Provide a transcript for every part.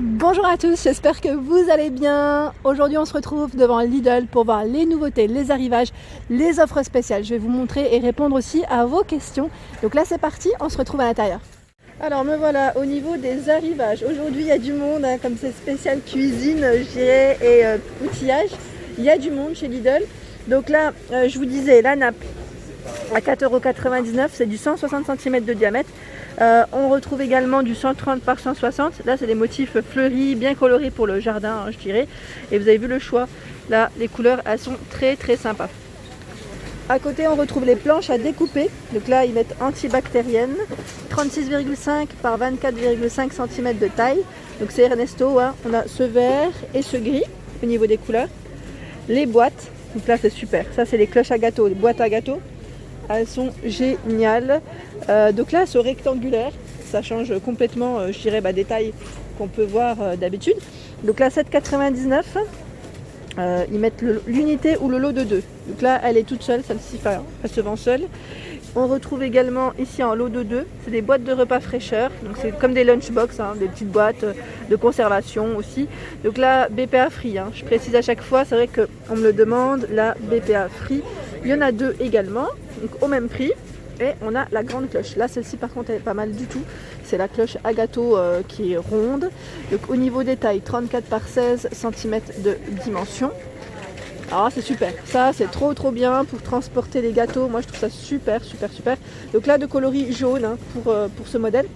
Bonjour à tous, j'espère que vous allez bien. Aujourd'hui on se retrouve devant Lidl pour voir les nouveautés, les arrivages, les offres spéciales. Je vais vous montrer et répondre aussi à vos questions. Donc là c'est parti, on se retrouve à l'intérieur. Alors me voilà au niveau des arrivages. Aujourd'hui il y a du monde, comme c'est spécial cuisine, je dirais, et outillage. Il y a du monde chez Lidl. Donc là je vous disais, la nappe à 4,99 €, c'est du 160 cm de diamètre. On retrouve également du 130 par 160. Là, c'est des motifs fleuris, bien colorés pour le jardin, je dirais. Et vous avez vu le choix. Là, les couleurs, elles sont très très sympas. À côté, on retrouve les planches à découper. Donc là, ils mettent antibactérienne, 36,5 par 24,5 cm de taille. Donc c'est Ernesto. Hein. On a ce vert et ce gris au niveau des couleurs. Les boîtes. Donc là, c'est super. Ça, c'est les cloches à gâteau, les boîtes à gâteau. Elles sont géniales. Donc là, c'est rectangulaire. Ça change complètement, je dirais, des tailles qu'on peut voir d'habitude. Donc là, 7,99 €. Ils mettent l'unité ou le lot de 2. Donc là, elle est toute seule, celle-ci, elle se vend seule. On retrouve également ici en lot de 2. C'est des boîtes de repas fraîcheur. Donc c'est comme des lunchbox, des petites boîtes de conservation aussi. Donc là, BPA free. Je précise à chaque fois, c'est vrai qu'on me le demande, la BPA free. Il y en a 2 également, donc au même prix. Et on a la grande cloche. Là, celle-ci, par contre, elle est pas mal du tout. C'est la cloche à gâteau qui est ronde. Donc au niveau des tailles, 34 par 16 cm de dimension. Alors c'est super. Ça, c'est trop bien pour transporter les gâteaux. Moi, je trouve ça super. Donc là, de coloris jaune pour ce modèle.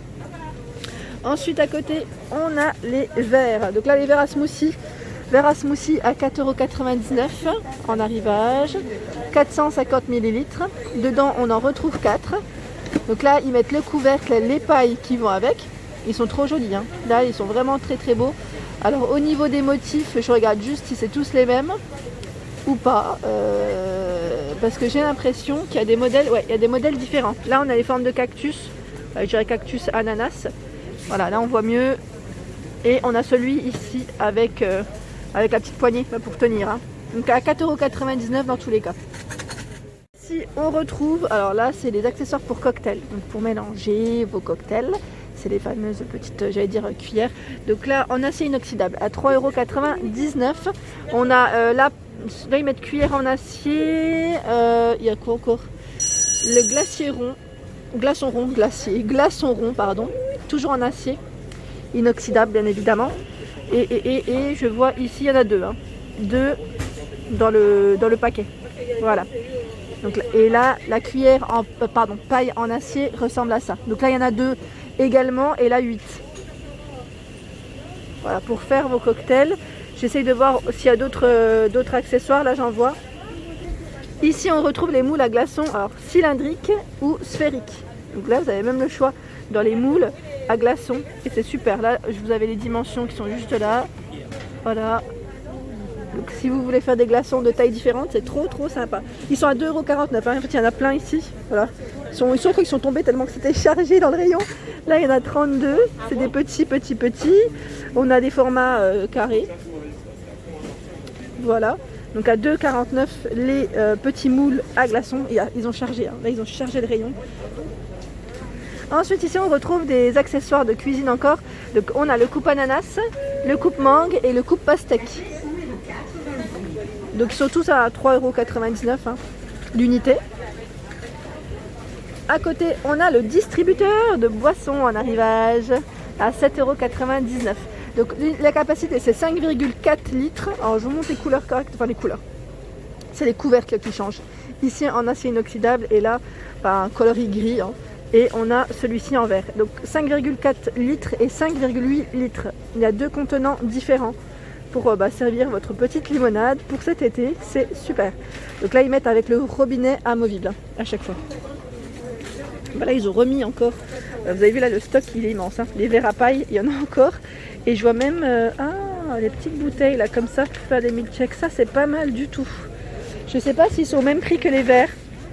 Ensuite, à côté, on a les verres. Donc là, les verres à smoothie. Verre à smoothie à 4,99 € en arrivage, 450 ml. Dedans, on en retrouve 4. Donc là, ils mettent le couvercle, les pailles qui vont avec. Ils sont trop jolis. Là, ils sont vraiment très beaux. Alors, au niveau des motifs, je regarde juste si c'est tous les mêmes ou pas. Parce que j'ai l'impression qu'il y a des modèles, il y a des modèles différents. Là, on a les formes de cactus. Je dirais cactus ananas. Voilà, là, on voit mieux. Et on a celui ici avec la petite poignée pour tenir. Donc à 4,99 € dans tous les cas. Ici on retrouve, alors là c'est les accessoires pour cocktail, donc pour mélanger vos cocktails. C'est les fameuses petites, cuillères. Donc là en acier inoxydable à 3,99 €. On a là ils mettent cuillère en acier. Il y a quoi encore? Le glaçon rond, pardon, toujours en acier inoxydable bien évidemment. Et je vois ici il y en a 2. 2 dans le paquet. Voilà. Donc, et là la cuillère en paille en acier ressemble à ça. Donc là il y en a 2 également et là 8. Voilà, pour faire vos cocktails. J'essaye de voir s'il y a d'autres accessoires. Là j'en vois. Ici on retrouve les moules à glaçons, alors cylindriques ou sphériques. Donc là vous avez même le choix dans les moules à glaçons et c'est super. Là vous avez les dimensions qui sont juste là. Voilà. Donc si vous voulez faire des glaçons de tailles différentes, c'est trop sympa. Ils sont à 2,49 €. En fait il y en a plein ici. Voilà. Ils sont tombés tellement que c'était chargé dans le rayon. Là il y en a 32. C'est des petits. On a des formats carrés. Voilà. Donc à 2,49 € les petits moules à glaçons. Ils ont chargé. Là ils ont chargé le rayon. Ensuite ici on retrouve des accessoires de cuisine encore. Donc on a le coupe ananas, le coupe mangue et le coupe pastèque. Donc ils sont tous à 3,99 € l'unité. À côté on a le distributeur de boissons en arrivage à 7,99 €. Donc la capacité c'est 5,4 litres. Alors je vous montre les couleurs correctes, les couleurs. C'est les couvercles qui changent. Ici en acier inoxydable et là un coloris gris. Et on a celui-ci en verre. Donc 5,4 litres et 5,8 litres. Il y a 2 contenants différents pour servir votre petite limonade pour cet été. C'est super. Donc là ils mettent avec le robinet amovible à chaque fois. Là ils ont remis encore. Vous avez vu là le stock il est immense. Les verres à paille il y en a encore. Et je vois même les petites bouteilles là comme ça pour faire des milkshakes. Ça c'est pas mal du tout. Je sais pas s'ils sont au même prix que les verres.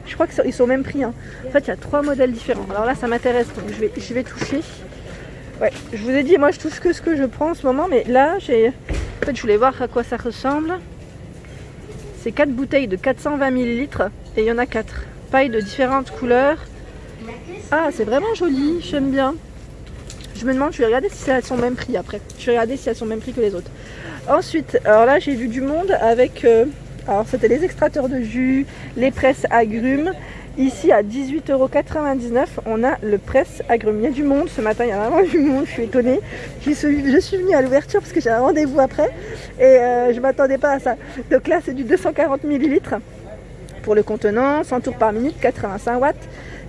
Je crois qu'ils sont au même prix. En fait, il y a 3 modèles différents. Alors là, ça m'intéresse, donc je vais toucher. Ouais, je vous ai dit, moi, je touche que ce que je prends en ce moment. Mais là, en fait, je voulais voir à quoi ça ressemble. C'est 4 bouteilles de 420 ml et il y en a 4. Pailles de différentes couleurs. Ah, c'est vraiment joli, j'aime bien. Je me demande, je vais regarder si c'est à son même prix après. Je vais regarder si c'est à son même prix que les autres. Ensuite, alors là j'ai vu du monde avec, alors c'était les extracteurs de jus, les presses agrumes. Ici à 18,99 €, on a le presse agrumes. Il y a du monde, ce matin il y a vraiment du monde, je suis étonnée. Je suis venue à l'ouverture parce que j'ai un rendez-vous après et je ne m'attendais pas à ça. Donc là c'est du 240 ml pour le contenant, 100 tours par minute, 85 watts.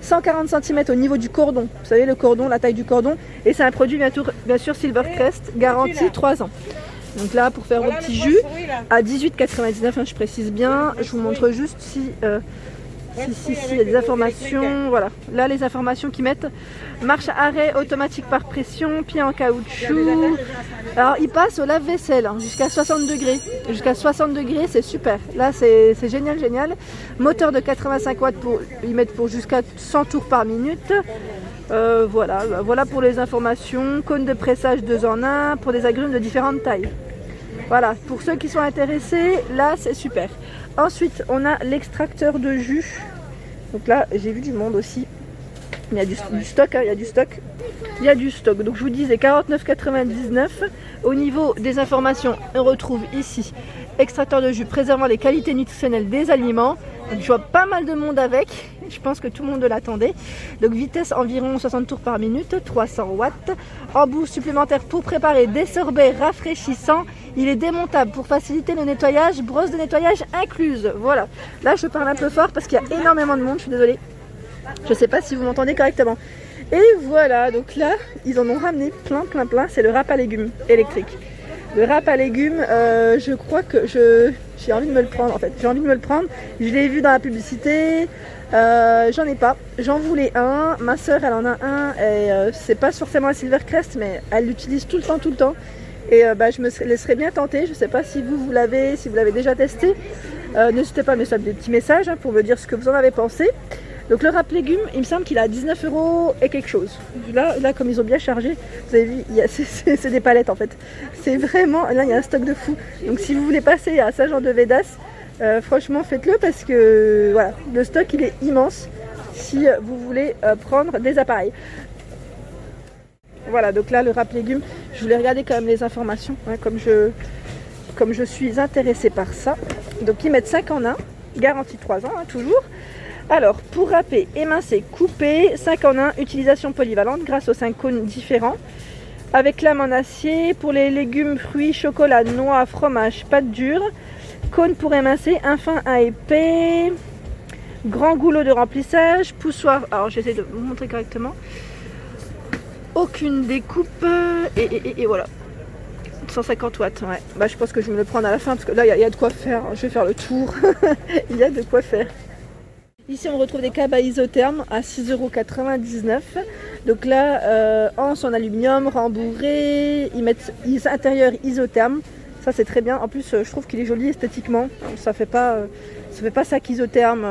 140 cm au niveau du cordon, vous savez le cordon, la taille du cordon, et c'est un produit bien sûr Silvercrest, garantie 3 ans. Donc là pour faire vos petits jus à 18,99 €, hein, je précise bien, je vous montre juste si il y a des informations, voilà, là les informations qui mettent marche arrêt automatique par pression, pied en caoutchouc. Alors il passe au lave-vaisselle hein, jusqu'à 60 degrés, c'est super, là c'est génial. Moteur de 85 watts pour ils mettent pour jusqu'à 100 tours par minute. Voilà pour les informations. Cône de pressage 2 en 1 pour des agrumes de différentes tailles. Voilà, pour ceux qui sont intéressés, là c'est super. Ensuite, on a l'extracteur de jus. Donc là, j'ai vu du monde aussi. Il y a du stock, hein, il y a du stock. Donc je vous disais 49,99 €. Au niveau des informations, on retrouve ici extracteur de jus préservant les qualités nutritionnelles des aliments. Donc, je vois pas mal de monde avec. Je pense que tout le monde l'attendait. Donc vitesse environ 60 tours par minute, 300 watts. Embout supplémentaire pour préparer des sorbets rafraîchissants. Il est démontable pour faciliter le nettoyage, brosse de nettoyage incluse. Voilà. Là je parle un peu fort parce qu'il y a énormément de monde, je suis désolée. Je sais pas si vous m'entendez correctement. Et voilà, donc là, ils en ont ramené plein. C'est le râpe à légumes électrique. Le râpe à légumes, je crois que j'ai envie de me le prendre en fait. Je l'ai vu dans la publicité. J'en ai pas. J'en voulais un. Ma soeur, elle en a un. Et c'est pas forcément un Silvercrest, mais elle l'utilise tout le temps. Et je me laisserais bien tenter. Je sais pas si vous l'avez déjà testé. N'hésitez pas à me faire des petits messages hein, pour me dire ce que vous en avez pensé. Donc le râpe légumes, il me semble qu'il a 19 € et quelque chose. Là comme ils ont bien chargé, vous avez vu, c'est des palettes en fait. C'est vraiment, là il y a un stock de fou. Donc si vous voulez passer à Saint-Jean-de-Védas, franchement faites-le parce que voilà, le stock il est immense si vous voulez prendre des appareils. Voilà, donc là le râpe légumes, je voulais regarder quand même les informations, hein, comme je suis intéressée par ça. Donc ils mettent 5 en 1, garantie 3 ans hein, toujours. Alors, pour râper, émincer, couper, 5 en 1, utilisation polyvalente grâce aux 5 cônes différents. Avec lame en acier, pour les légumes, fruits, chocolat, noix, fromage, pâte dure. Cône pour émincer, un fin, un épais. Grand goulot de remplissage, poussoir, alors j'essaie de vous montrer correctement. Aucune découpe, et voilà. 150 watts, ouais. Bah, je pense que je vais me le prendre à la fin parce que là, il y a de quoi faire. Je vais faire le tour. Il y a de quoi faire. Ici on retrouve des câbles à isotherme à 6,99 €. Donc là, anse en aluminium, rembourré, ils mettent intérieur isotherme. Ça c'est très bien. En plus je trouve qu'il est joli esthétiquement. Ça fait pas sac isotherme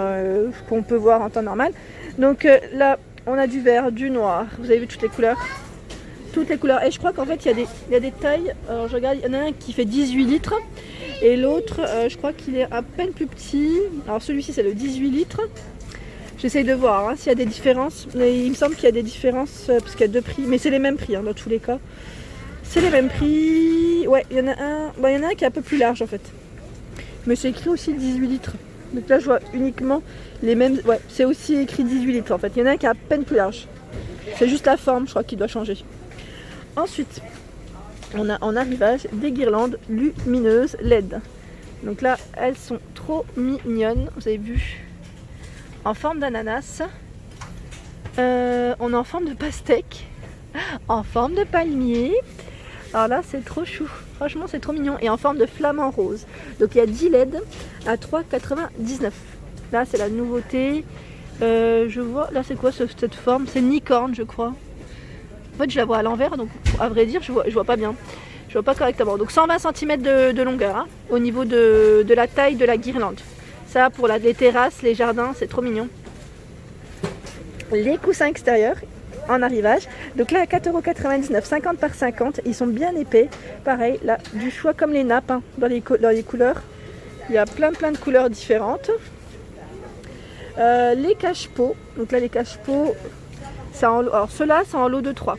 qu'on peut voir en temps normal. Donc là on a du vert, du noir. Vous avez vu toutes les couleurs. Et je crois qu'en fait il y a des tailles. Alors je regarde, il y en a un qui fait 18 litres. Et l'autre, je crois qu'il est à peine plus petit. Alors celui-ci c'est le 18 litres. J'essaye de voir hein, s'il y a des différences. Mais il me semble qu'il y a des différences parce qu'il y a 2 prix. Mais c'est les mêmes prix hein, dans tous les cas. C'est les mêmes prix. Ouais, il y en a un. Bon, il y en a un qui est un peu plus large en fait. Mais c'est écrit aussi 18 litres. Donc là je vois uniquement les mêmes. Ouais, c'est aussi écrit 18 litres en fait. Il y en a un qui est à peine plus large. C'est juste la forme, je crois, qui doit changer. Ensuite, on a en arrivage des guirlandes lumineuses LED. Donc là, elles sont trop mignonnes. Vous avez vu, en forme d'ananas. On est en forme de pastèque, en forme de palmier. Alors là, c'est trop chou. Franchement, c'est trop mignon. Et en forme de flamant rose. Donc il y a 10 LED à 3,99 €. Là, c'est la nouveauté. Je vois, là, c'est quoi cette forme? C'est une licorne, je crois. En fait, je la vois à l'envers, donc à vrai dire, je vois pas bien. Je vois pas correctement. Donc 120 cm de longueur hein, au niveau de la taille de la guirlande. Ça, pour les terrasses, les jardins, c'est trop mignon. Les coussins extérieurs en arrivage. Donc là, à 4,99 €, 50 par 50. Ils sont bien épais. Pareil, là, du choix comme les nappes hein, dans les couleurs. Il y a plein de couleurs différentes. Les cache-pots. Donc là, les cache-pots, alors ceux-là, c'est en lot de 3.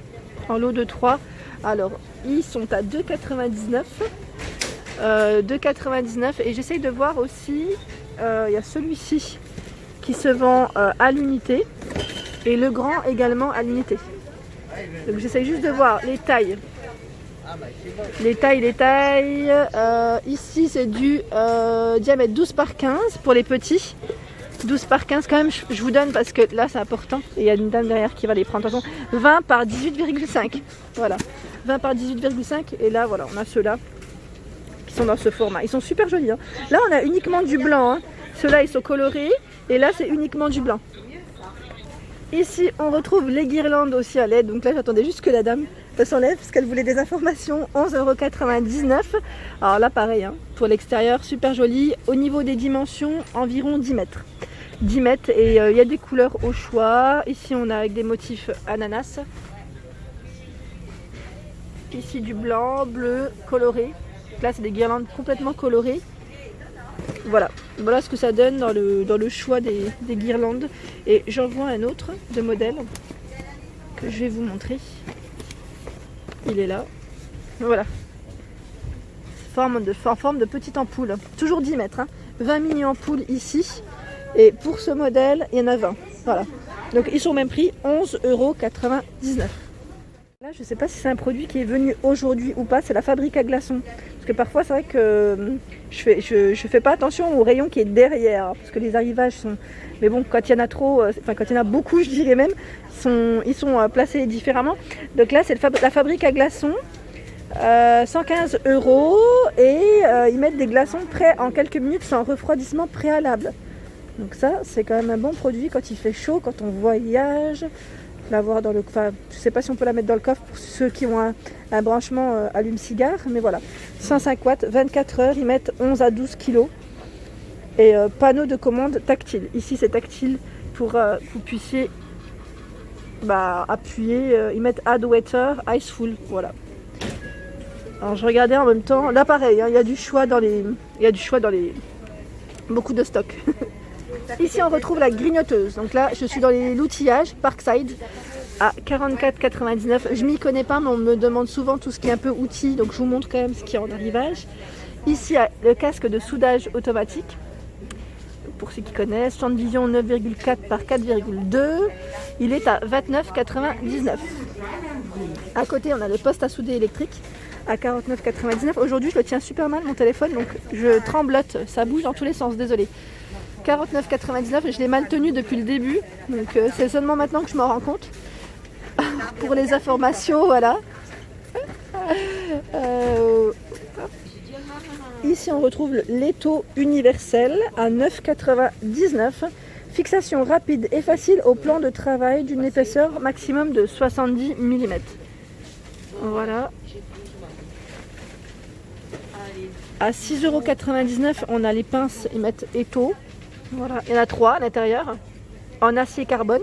en lot de 3. Alors, ils sont à 2,99 2,99 et j'essaye de voir aussi, il y a celui-ci qui se vend à l'unité et le grand également à l'unité. Donc j'essaye juste de voir les tailles. Les tailles. Ici c'est du diamètre 12 par 15 pour les petits. 12 par 15 quand même, je vous donne parce que là c'est important. Et il y a une dame derrière qui va les prendre. Attention, 20 par 18,5. Voilà, 20 par 18,5. Et là voilà, on a ceux-là qui sont dans ce format. Ils sont super jolis. Hein. Là on a uniquement du blanc. Hein. Ceux-là ils sont colorés. Et là c'est uniquement du blanc. Ici on retrouve les guirlandes aussi à LED. Donc là j'attendais juste que la dame s'enlève parce qu'elle voulait des informations. 11,99 €. Alors là pareil, hein, pour l'extérieur super joli. Au niveau des dimensions, environ 10 mètres. 10 mètres et il y a des couleurs au choix. Ici on a avec des motifs ananas. Ici du blanc, bleu, coloré. Donc là c'est des guirlandes complètement colorées. Voilà ce que ça donne dans le choix des guirlandes. Et j'en vois un autre de modèle que je vais vous montrer. Il est là. Voilà. Forme de petite ampoule. Toujours 10 mètres. Hein. 20 mini-ampoules ici. Et pour ce modèle, il y en a 20. Voilà. Donc ils sont au même prix, 11,99 €. Là, je ne sais pas si c'est un produit qui est venu aujourd'hui ou pas. C'est la fabrique à glaçons. Parce que parfois, c'est vrai que je fais pas attention au rayon qui est derrière. Parce que les arrivages sont... Mais bon, quand il y en a trop, enfin quand il y en a beaucoup, je dirais même, ils sont placés différemment. Donc là, c'est la fabrique à glaçons. 115 € et ils mettent des glaçons prêts en quelques minutes sans refroidissement préalable. Donc ça, c'est quand même un bon produit quand il fait chaud, quand on voyage. L'avoir dans le... Enfin, je sais pas si on peut la mettre dans le coffre pour ceux qui ont un branchement allume-cigare, mais voilà. 105 watts, 24 heures, ils mettent 11 à 12 kilos. Et panneau de commande tactile. Ici, c'est tactile pour que vous puissiez appuyer. Ils mettent Add Water, Ice Full, voilà. Alors, je regardais en même temps. Là, pareil, hein, il y a du choix dans les... Beaucoup de stock. Ici, on retrouve la grignoteuse. Donc là, je suis dans l'outillage Parkside à 44,99 €. Je m'y connais pas, mais on me demande souvent tout ce qui est un peu outil. Donc, je vous montre quand même ce qui est en arrivage. Ici, le casque de soudage automatique. Pour ceux qui connaissent, champ de vision 9,4 par 4,2. Il est à 29,99 €. À côté, on a le poste à souder électrique à 49,99 €. Aujourd'hui, je le tiens super mal, mon téléphone, donc je tremblote. Ça bouge dans tous les sens, désolé. 49,99 €, je l'ai mal tenu depuis le début, donc c'est seulement maintenant que je m'en rends compte. Pour les informations, voilà. Ici on retrouve l'étau universel à 9,99 €. Fixation rapide et facile au plan de travail d'une épaisseur maximum de 70 mm. Voilà. À 6,99 €, on a les pinces, ils mettent étau. Voilà, il y en a 3 à l'intérieur, en acier carbone.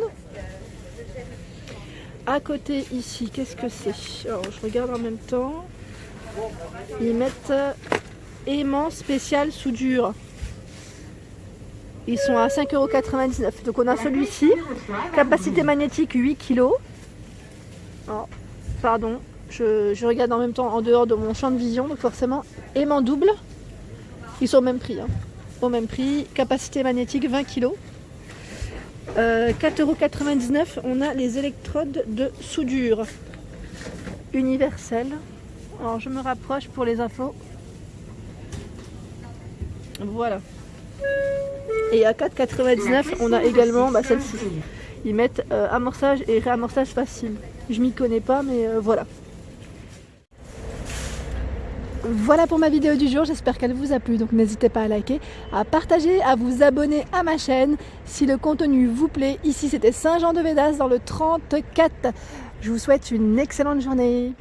À côté ici, qu'est-ce que c'est? Alors je regarde en même temps. Ils mettent aimant spécial soudure. Ils sont à 5,99 €. Donc on a celui-ci, capacité magnétique 8 kg. Oh, pardon, je regarde en même temps en dehors de mon champ de vision, donc forcément aimant double. Ils sont au même prix. Hein. Au même prix, capacité magnétique 20 kg. 4,99 €, on a les électrodes de soudure universelles. Alors je me rapproche pour les infos. Voilà. Et à 4,99 €, on a également celle-ci. Ils mettent amorçage et réamorçage facile. Je m'y connais pas, mais voilà. Voilà pour ma vidéo du jour, j'espère qu'elle vous a plu, donc n'hésitez pas à liker, à partager, à vous abonner à ma chaîne si le contenu vous plaît. Ici c'était Saint-Jean-de-Védas dans le 34. Je vous souhaite une excellente journée.